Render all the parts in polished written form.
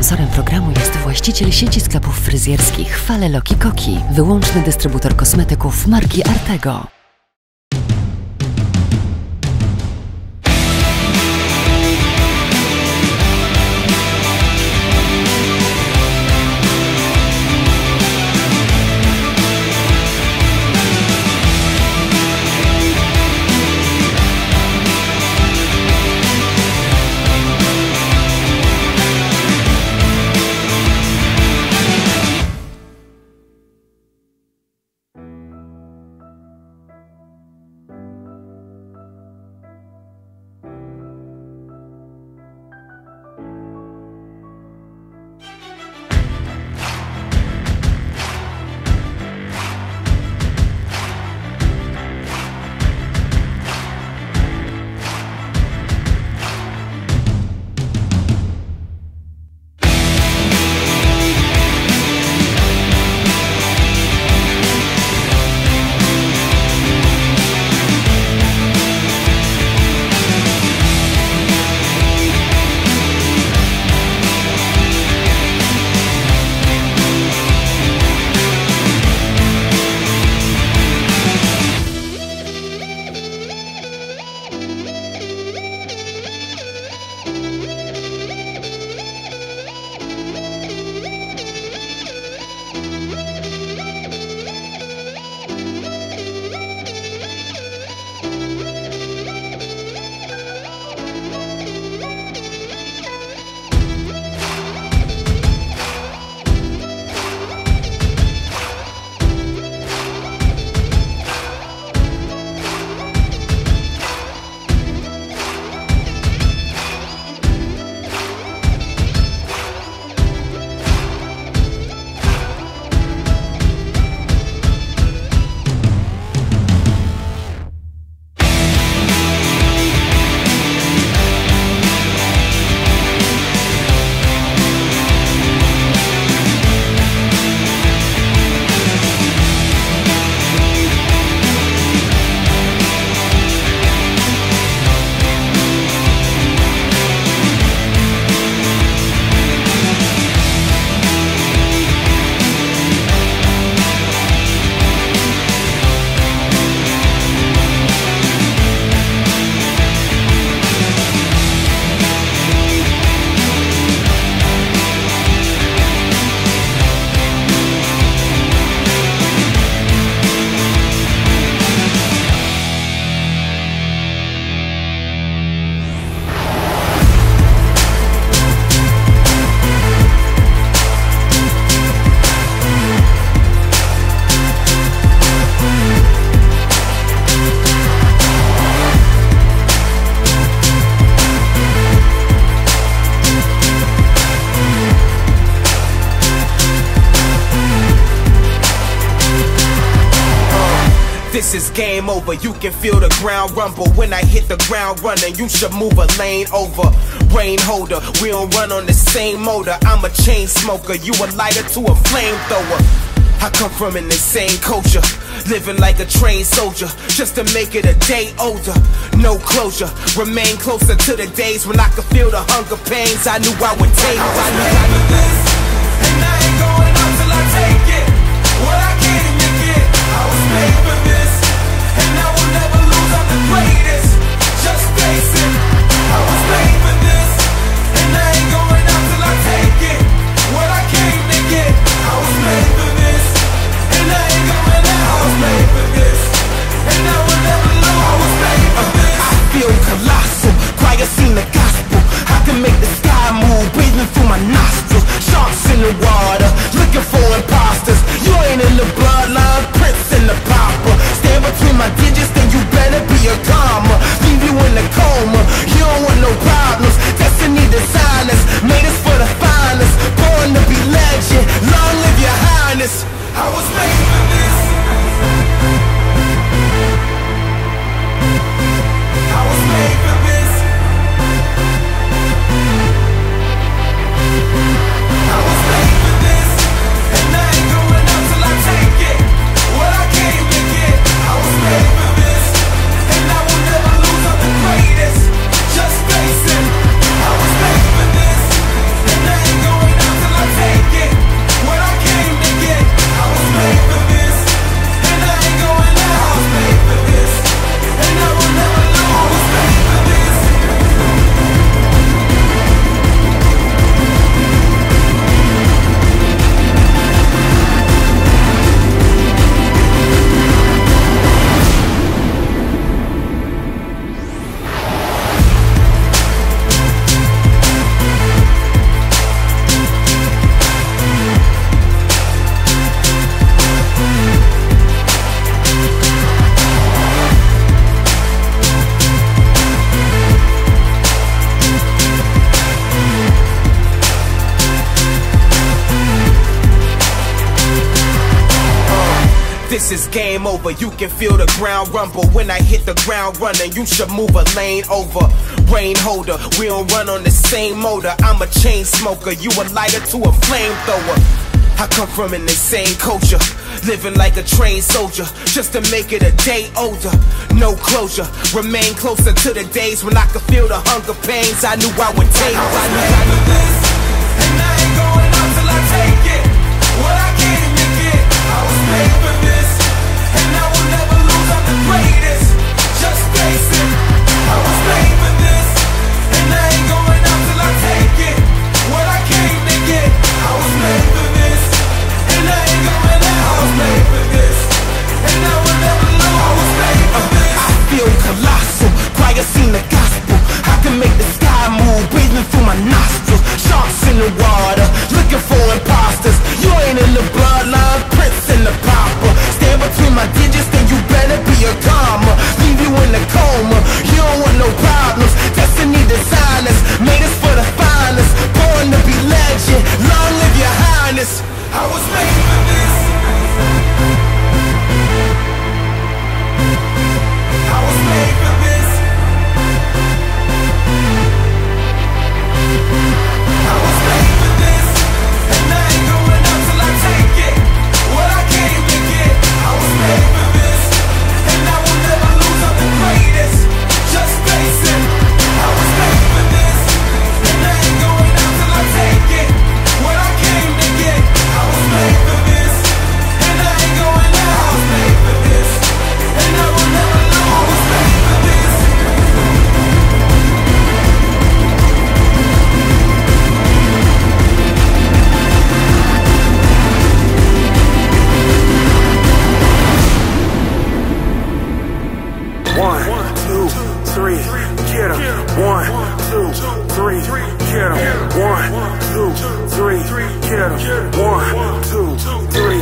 Sponsorem programu jest właściciel sieci sklepów fryzjerskich Fale Loki Koki, wyłączny dystrybutor kosmetyków marki Artego. This is game over, you can feel the ground rumble. When I hit the ground running, you should move a lane over. Brain holder, we don't run on the same motor. I'm a chain smoker, you a lighter to a flamethrower. I come from an insane culture, living like a trained soldier, just to make it a day older. No closure, remain closer to the days when I could feel the hunger pains I knew I would take. I was made for this, and I ain't going out till I take it. What I came to get, I was made for this, and I will never lose, I'm the greatest. Just face it, I was made for this, and I ain't going out till I take it. What I came to get, I was made for this, and I ain't going out. I was made for this, and I will never lose. I was made for this. I feel colossal, choir sing the gospel. I can make the sky move, breathing through my nostrils. Sharks in the water, looking for imposters. You ain't in the bloodline, Prince and the Papa. Stand between my digits, then you better be a comma. Leave you in a coma, you don't want no problems. This is game over, you can feel the ground rumble. When I hit the ground running, you should move a lane over. Brain holder, we don't run on the same motor. I'm a chain smoker, you a lighter to a flamethrower. I come from an insane culture, living like a trained soldier, just to make it a day older. No closure, remain closer to the days when I could feel the hunger pains I knew I would take. I was made for this, and I ain't going out till I take it. What I came to get, I was made for this, and I will never lose, I'm the greatest. Just face it, I was made for this, and I ain't going out till I take it. What I came to get, I was made for this, and I ain't going out. I was made for this, and I will never lose. I was made for this. I feel colossal, choir sing the gospel. I can make the sky move, breathing through my nostrils. Sharks in the water, looking for imposters. You ain't in the bloodline, Prince and the Papa. Stand between my digits, then you better be a comma. Leave you in the coma, you don't want no problems. Destiny designed us, made us for the finest. Born to be legend, long live your highness. I was made for this. I was made for this. I was made for this, and I ain't going out till I take it. What I came to get, I was made for this, and I will never lose, I'm the greatest. Just face it, I was made for this, and I ain't going out till I take it. What I came to get, I was made for this, and I ain't going out. I was made for this, and I will never lose. I was made for this. One, two, three, get 'em. 1, 2, 3, get 'em. 1, 2, 3, get 'em. 1, 2, 3,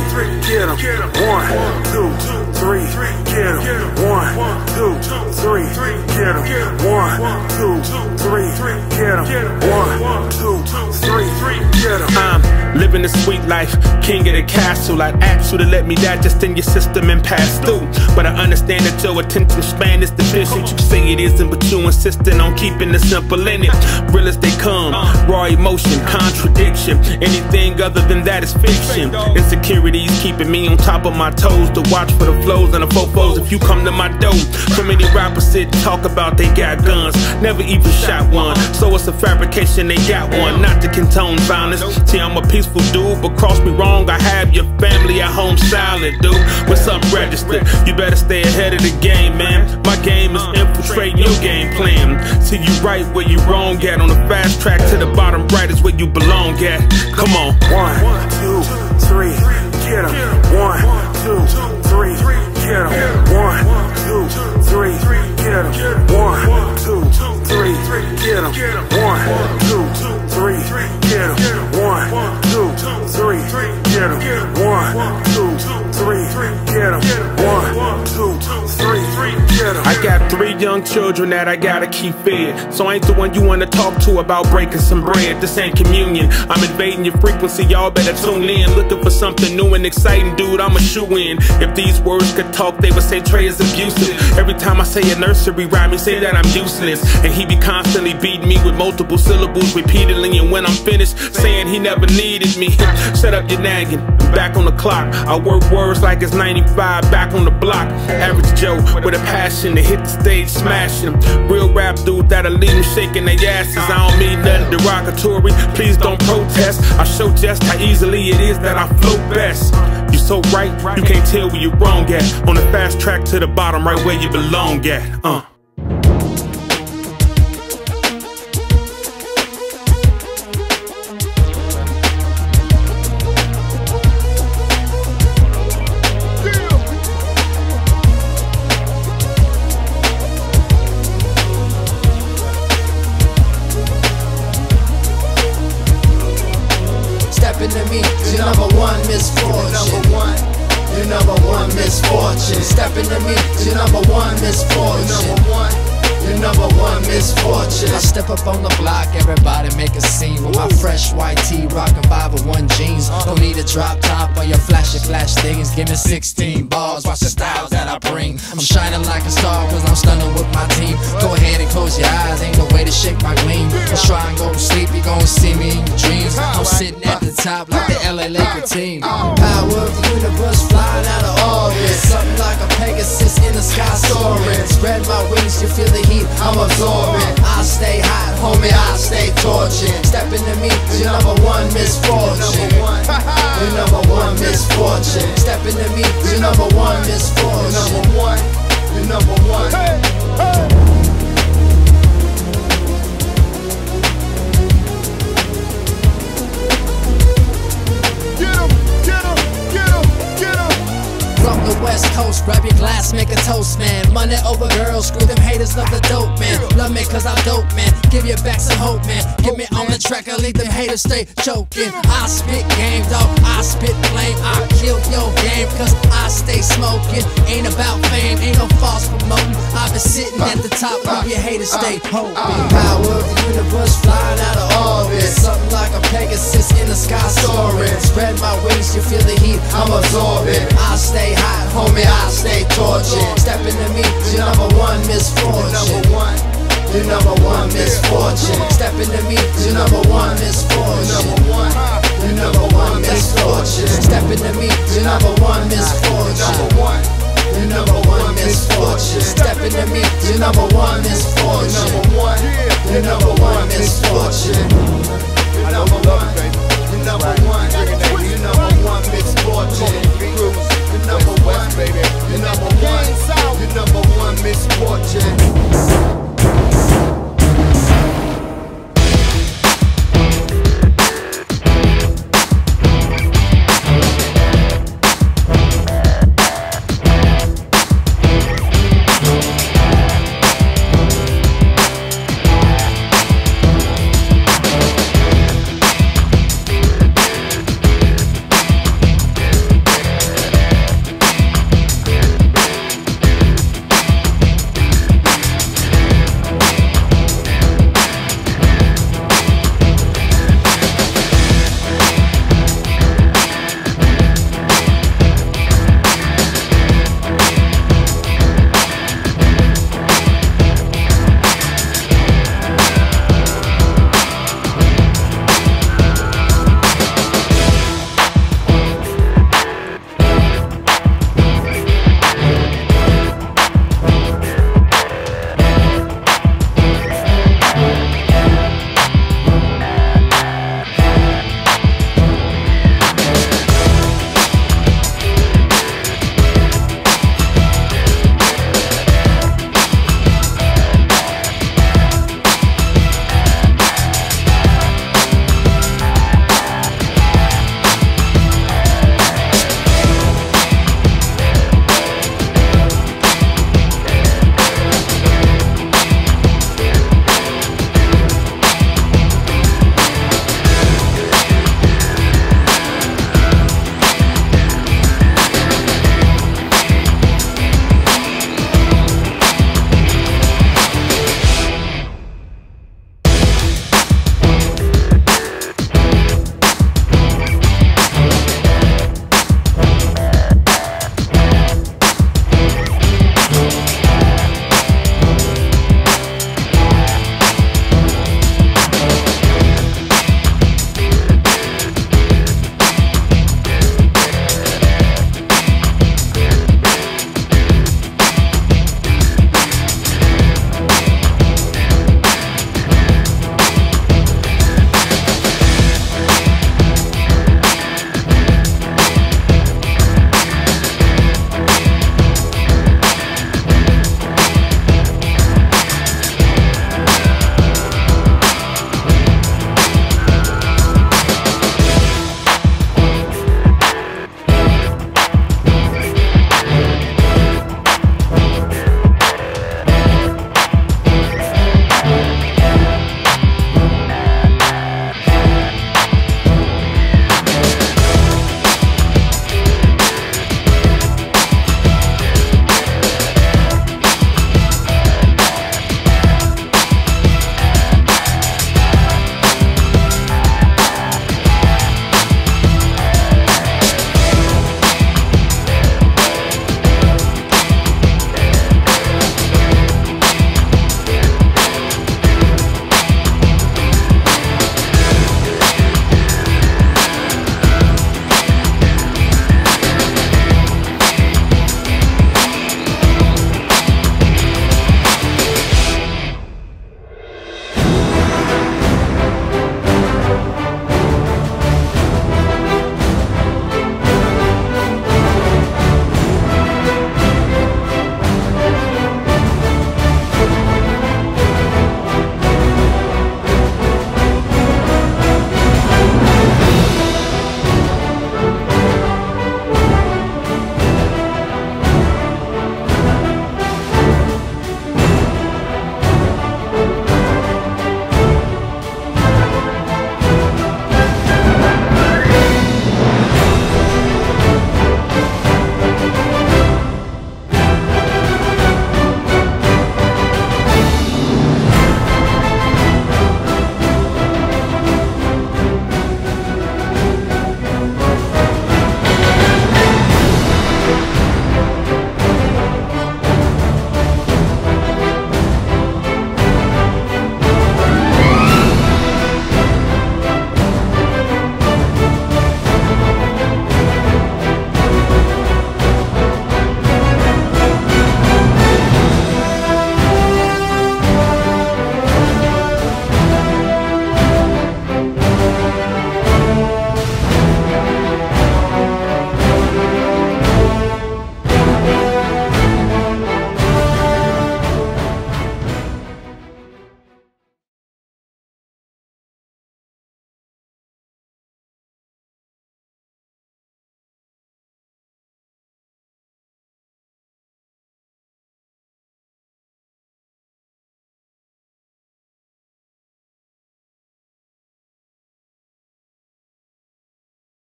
get 'em. 1, 2, 3, get 'em. 1, 2, 3, get 'em. 1, 2, 3, get 'em. 1, 2, 3, get 'em. I'm living a sweet life, king of the castle. I'd ask you to let me digest in your system and pass through, but I understand that your attention span is deficient. You say it isn't, but you insisting on keeping the simple in it. Real as they come, raw emotion, contradiction. Anything other than that is fiction. Insecurities keeping me on top of my toes to watch for the flows and the fofos. If you come to my door, so many rappers sit talk about they got guns, never even shot one. So it's a fabrication, they got one, not to condone violence. See, I'm a peaceful dude, but cross me wrong, I have your family at home silent, dude. What's up, registered? You better stay ahead of the game, man. My game is infiltrating your game plan. See you right where you wrong at. On the fast track to the bottom right is where you belong at. Come on. 1, 2, 3, get 'em. 1, 2, 3, get 'em. 1, 2, 3, get 'em. 1, 2, 3, get 'em. 1, 2, 3, get 'em. 1, 2, 3, get 'em. 1, 2, 3, get 'em. 1, 2, 3, get 'em. I got 3 young children that I gotta keep fed, so I ain't the one you wanna talk to about breaking some bread. This ain't communion, I'm invading your frequency, y'all better tune in. Looking for something new and exciting, dude, I'm a shoe-in. If these words could talk, they would say Trey is abusive. Every time I say a nursery rhyme, he say that I'm useless, and he be constantly beating me with multiple syllables repeatedly, and when I'm finished, saying he never needed me. Shut up your nagging, I'm back on the clock. I work words like it's 95, back on the block. Average Joe with a passion to hit the stage smashing. Real rap dude that'll leave them shaking their asses. I don't mean nothing derogatory, please don't protest. I show just how easily it is that I flow best. You so right, you can't tell where you're wrong at. On the fast track to the bottom, right where you belong at. To me, you're number one misfortune. You're number one misfortune. Step into me, you're number one misfortune. your number one misfortune. I step up on the block, everybody make a scene with my fresh white tee, rockin' 501 jeans. Don't need a drop top or your flashy flash things. Give me 16 bars, watch the styles that I bring. I'm shining like a star cause I'm stunning with my team. Go ahead and close your eyes, ain't no way to shake my gleam. Let's try and go to sleep, you gon' see me in your dreams. I'm sitting at the top like the LA Laker team. Power of the universe flying out of orbit, something like a Pegasus in the sky soaring. Spread my wings, you feel the heat, I'm absorbing. I stay hot, homie, I stay torching. Step into me, your number one misfortune. Your number one misfortune. Step into me, your number one misfortune. Your number one. From the West Coast, grab your glass, make a toast, man. Money over girls, screw them haters, love the dope, man. Love me cause I'm dope, man. Give you back some hope, man. Get me on the track, I leave them haters stay choking. I spit game, dog, I spit flame. I kill your game cause I stay smoking. Ain't about fame, ain't no false promoting. I've been sitting at the top, of your haters stay hoping. Power of the universe flying out of orbit, something like a Pegasus in the sky soaring. Spread my wings, you feel the heat, I'm absorbing. I stay hot, homie, I stay torching. Step into me, your number one misfortune. Your number one misfortune. Step into me, your number one misfortune.